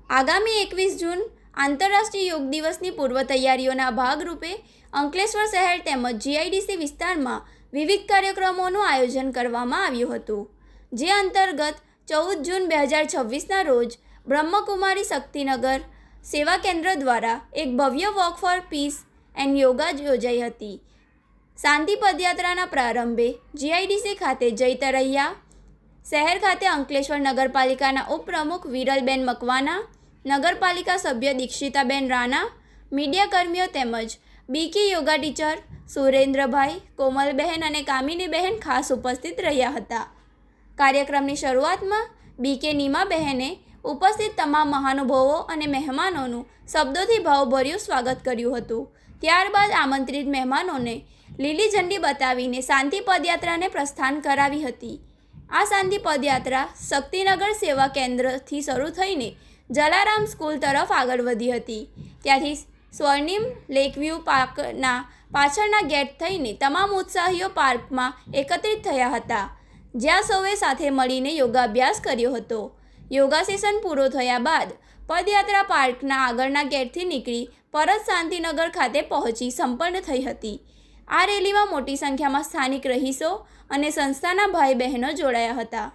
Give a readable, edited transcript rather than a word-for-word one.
આગામી 21 જૂન આંતરરાષ્ટ્રીય યોગ દિવસની પૂર્વ તૈયારીઓના ભાગરૂપે અંકલેશ્વર શહેર તેમજ જીઆઈડીસી વિસ્તારમાં વિવિધ કાર્યક્રમોનું આયોજન કરવામાં આવ્યું હતું, જે અંતર્ગત 14 જૂન 2026ના રોજ બ્રહ્મકુમારી શક્તિનગર સેવા કેન્દ્ર દ્વારા એક ભવ્ય walk for peace and yoga યોજાઈ હતી. શાંતિ પદયાત્રાના પ્રારંભે જીઆઈડીસી ખાતે જય તરૈયા, શહેર ખાતે અંકલેશ્વર નગરપાલિકાના ઉપપ્રમુખ વિરલબેન મકવાના, નગરપાલિકા સભ્ય દીક્ષિતાબેન રાણા, મીડિયાકર્મીઓ તેમજ બીકી યોગા ટીચર સુરેન્દ્રભાઈ, કોમલબહેન અને કામિનીબહેન ખાસ ઉપસ્થિત રહ્યા હતા. કાર્યક્રમની શરૂઆતમાં બીકે નીમાબહેને ઉપસ્થિત તમામ મહાનુભાવો અને મહેમાનોનું શબ્દોથી ભાવભર્યું સ્વાગત કર્યું હતું. ત્યારબાદ આમંત્રિત મહેમાનોને લીલી ઝંડી બતાવીને શાંતિ પદયાત્રાને પ્રસ્થાન કરાવી હતી. આ શાંતિ પદયાત્રા શક્તિનગર સેવા કેન્દ્રથી શરૂ થઈને જલારામ સ્કૂલ તરફ આગળ વધી હતી. ત્યાંથી સ્વર્ણિમ લેકવ્યૂ પાર્કના પાછળના ગેટ થઈને તમામ ઉત્સાહીઓ પાર્કમાં એકત્રિત થયા હતા, જ્યાં સૌએ સાથે મળીને યોગાભ્યાસ કર્યો હતો. યોગા સેશન પૂરો થયા બાદ પદયાત્રા પાર્કના આગળના ગેટથી નીકળી પરત શાંતિનગર ખાતે પહોંચી સંપન્ન થઈ હતી. આ રેલીમાં મોટી સંખ્યામાં સ્થાનિક રહીશો અને સંસ્થાના ભાઈ બહેનો જોડાયા હતા.